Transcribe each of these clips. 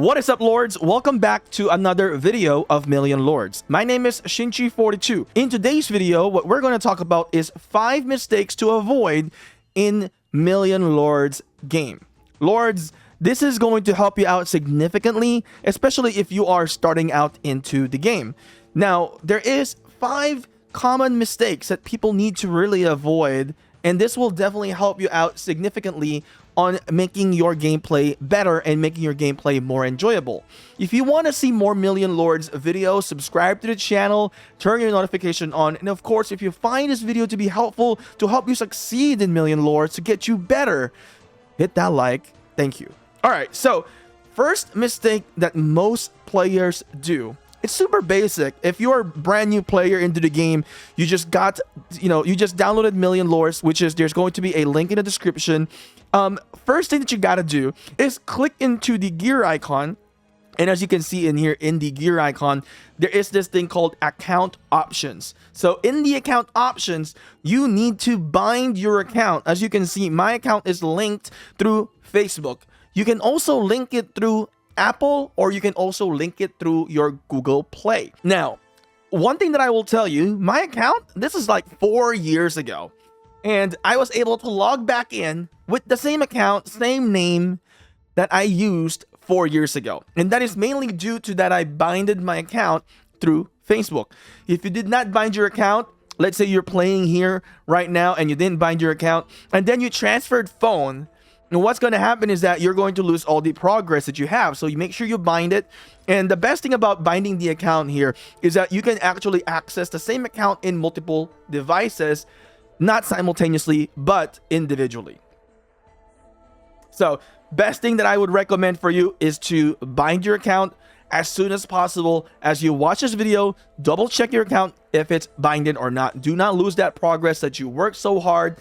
What is up, Lords? Welcome back to another video of Million Lords. My name is Shinchi42. In today's video, what we're going to talk about is 5 mistakes to avoid in Million Lords game. Lords, this is going to help you out significantly, especially if you are starting out into the game. Now, there is 5 common mistakes that people need to really avoid, and this will definitely help you out significantly on making your gameplay better and making your gameplay more enjoyable. If you want to see more Million Lords videos, subscribe to the channel, turn your notification on, and of course, if you find this video to be helpful to help you succeed in Million Lords, to get you better, hit that like. Thank you. All right, so first mistake that most players do. It's super basic. If you're a brand new player into the game, you just downloaded Million Lords, which is, there's going to be a link in the description. First thing that you gotta do is click into the gear icon. And as you can see in here in the gear icon, there is this thing called account options. So in the account options, you need to bind your account. As you can see, my account is linked through Facebook. You can also link it through Apple, or you can also link it through your Google Play. Now, one thing that I will tell you, my account, this is like 4 years ago, and I was able to log back in with the same account, same name that I used 4 years ago. And that is mainly due to that I binded my account through Facebook. If you did not bind your account, let's say you're playing here right now and you didn't bind your account, and then you transferred phone, and what's going to happen is that you're going to lose all the progress that you have. So you make sure you bind it. And the best thing about binding the account here is that you can actually access the same account in multiple devices, not simultaneously, but individually. So best thing that I would recommend for you is to bind your account as soon as possible. As you watch this video, double check your account if it's binded or not. Do not lose that progress that you worked so hard.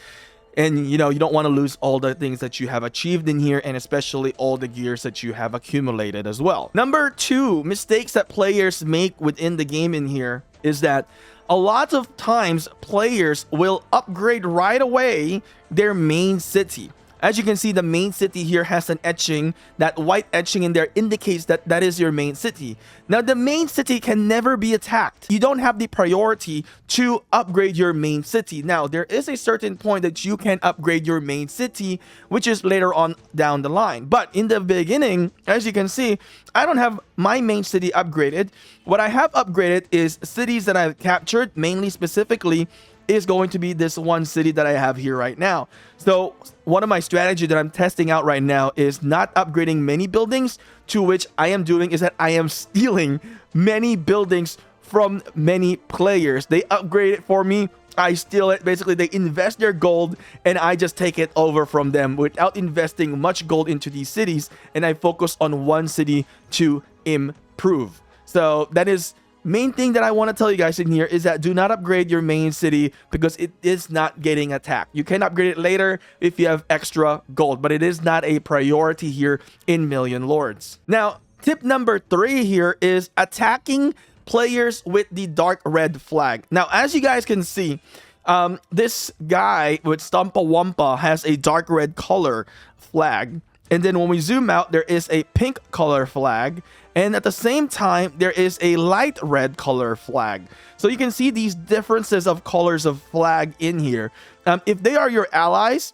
And you don't want to lose all the things that you have achieved in here, and especially all the gears that you have accumulated as well. Number 2 mistakes that players make within the game in here is that a lot of times players will upgrade right away their main city. As you can see, the main city here has an etching. That white etching in there indicates that that is your main city. Now, the main city can never be attacked. You don't have the priority to upgrade your main city. Now, there is a certain point that you can upgrade your main city, which is later on down the line. But in the beginning, as you can see, I don't have my main city upgraded. What I have upgraded is cities that I've captured, mainly specifically is going to be this one city that I have here right now. So one of my strategy that I'm testing out right now is not upgrading many buildings. To which I am doing is that I am stealing many buildings from many players. They upgrade it for me, I steal it. Basically, they invest their gold and I just take it over from them without investing much gold into these cities, and I focus on one city to improve. So that is main thing that I want to tell you guys in here, is that do not upgrade your main city because it is not getting attacked. You can upgrade it later if you have extra gold, but it is not a priority here in Million Lords. Now, tip number 3 here is attacking players with the dark red flag. Now, as you guys can see, this guy with Stumpa Wumpa has a dark red color flag. And then when we zoom out, there is a pink color flag. And at the same time, there is a light red color flag. So you can see these differences of colors of flag in here. If they are your allies,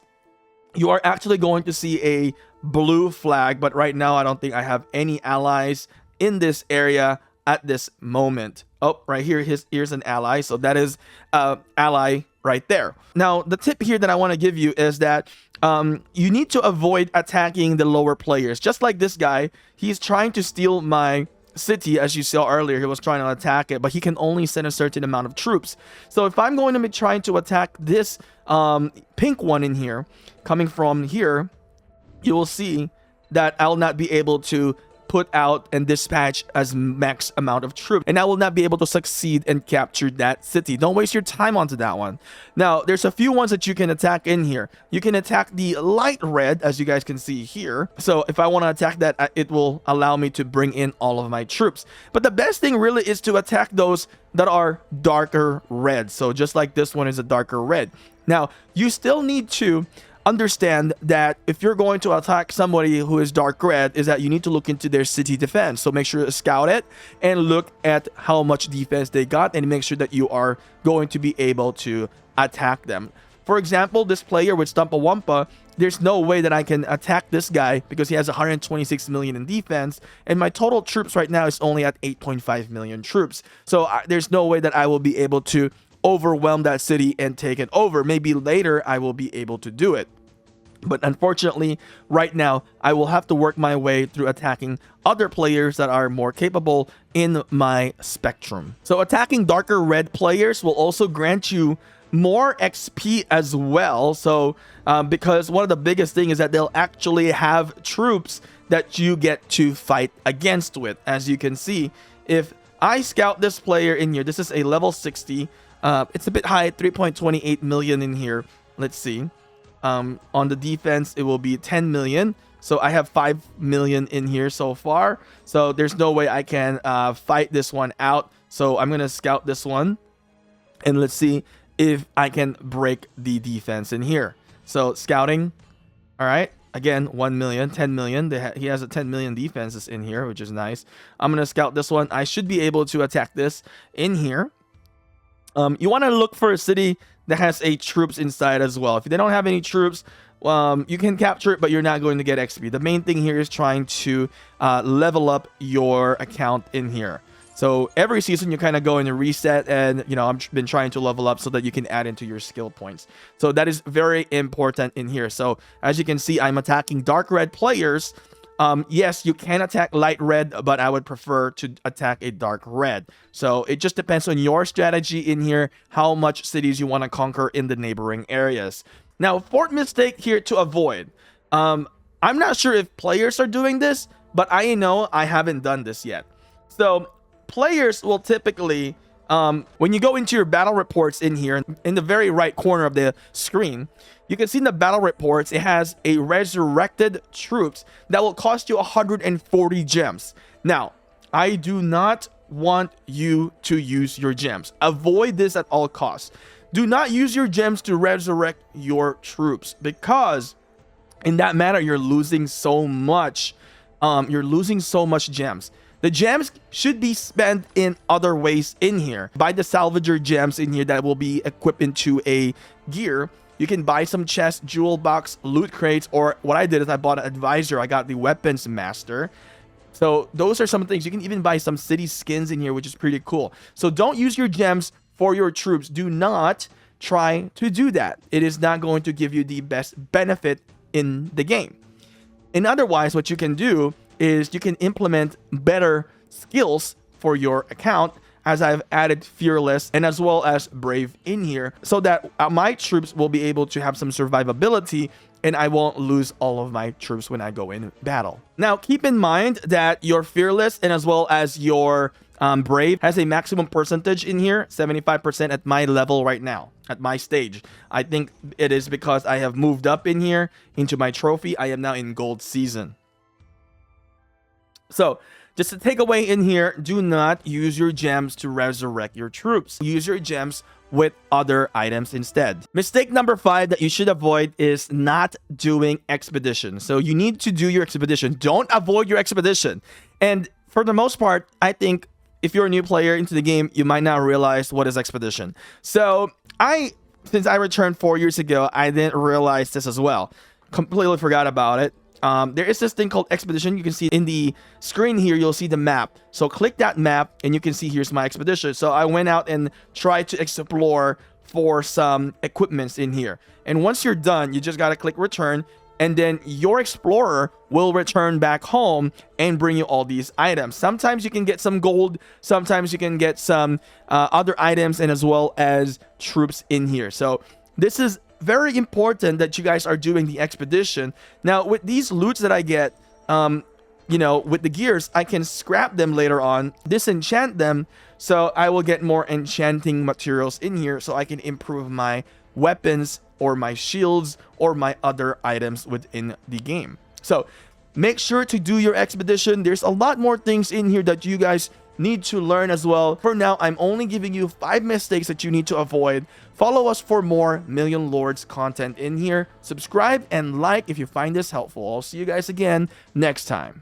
you are actually going to see a blue flag. But right now, I don't think I have any allies in this area at this moment. Oh, right here, here's an ally. So that is ally right there. Now, the tip here that I want to give you is that you need to avoid attacking the lower players. Just like this guy, he's trying to steal my city. As you saw earlier, he was trying to attack it, but he can only send a certain amount of troops. So if I'm going to be trying to attack this pink one in here, coming from here, you will see that I'll not be able to put out and dispatch as max amount of troops, and I will not be able to succeed and capture that city. Don't waste your time onto that one. Now, there's a few ones that you can attack in here. You can attack the light red, as you guys can see here. So if I want to attack that, it will allow me to bring in all of my troops. But the best thing really is to attack those that are darker red. So just like this one is a darker red. Now, you still need to understand that if you're going to attack somebody who is dark red, is that you need to look into their city defense. So make sure to scout it and look at how much defense they got, and make sure that you are going to be able to attack them. For example, this player with Stumpawumpa, there's no way that I can attack this guy because he has 126 million in defense, and my total troops right now is only at 8.5 million troops. So there's no way that I will be able to overwhelm that city and take it over. Maybe later I will be able to do it. But unfortunately, right now, I will have to work my way through attacking other players that are more capable in my spectrum. So attacking darker red players will also grant you more XP as well. So because one of the biggest things is that they'll actually have troops that you get to fight against with. As you can see, if I scout this player in here, this is a level 60. It's a bit high, 3.28 million in here. Let's see. On the defense, it will be 10 million. So I have 5 million in here so far. So there's no way I can fight this one out. So I'm going to scout this one. And let's see if I can break the defense in here. So scouting. All right. Again, 1 million, 10 million. He has a 10 million defenses in here, which is nice. I'm going to scout this one. I should be able to attack this in here. You want to look for a city that has troops inside as well. If they don't have any troops, you can capture it, but you're not going to get XP. The main thing here is trying to level up your account in here. So every season you kind of go in and reset, and I've been trying to level up so that you can add into your skill points. So that is very important in here. So as you can see, I'm attacking dark red players. Yes, you can attack light red, but I would prefer to attack a dark red. So it just depends on your strategy in here, how much cities you want to conquer in the neighboring areas. Now, fourth mistake here to avoid. I'm not sure if players are doing this, but I know I haven't done this yet. So players will typically, when you go into your battle reports in here, in the very right corner of the screen, you can see in the battle reports, it has a resurrected troops that will cost you 140 gems. Now, I do not want you to use your gems. Avoid this at all costs. Do not use your gems to resurrect your troops, because in that manner, you're losing so much. You're losing so much gems. The gems should be spent in other ways in here. Buy the salvager gems in here that will be equipped into a gear. You can buy some chests, jewel box, loot crates, or what I did is I bought an advisor. I got the weapons master. So those are some things. You can even buy some city skins in here, which is pretty cool. So don't use your gems for your troops. Do not try to do that. It is not going to give you the best benefit in the game. And otherwise, what you can do is you can implement better skills for your account, as I've added Fearless and as well as Brave in here, so that my troops will be able to have some survivability and I won't lose all of my troops when I go in battle. Now, keep in mind that your Fearless and as well as your Brave has a maximum percentage in here, 75% at my level right now, at my stage. I think it is because I have moved up in here into my trophy. I am now in gold season. So, just to take away in here, do not use your gems to resurrect your troops. Use your gems with other items instead. Mistake number 5 that you should avoid is not doing expedition. So you need to do your expedition. Don't avoid your expedition. And for the most part, I think if you're a new player into the game, you might not realize what is expedition. So since I returned 4 years ago, I didn't realize this as well. Completely forgot about it. There is this thing called expedition. You can see in the screen here, you'll see the map. So click that map and you can see here's my expedition. So I went out and tried to explore for some equipments in here. And once you're done, you just got to click return. And then your explorer will return back home and bring you all these items. Sometimes you can get some gold. Sometimes you can get some other items and as well as troops in here. So this is very important that you guys are doing the expedition. Now, with these loots that I get, with the gears, I can scrap them later on, disenchant them, so I will get more enchanting materials in here so I can improve my weapons or my shields or my other items within the game. So make sure to do your expedition. There's a lot more things in here that you guys need to learn as well. For now, I'm only giving you 5 mistakes that you need to avoid. Follow us for more Million Lords content in here. Subscribe and like if you find this helpful. I'll see you guys again next time.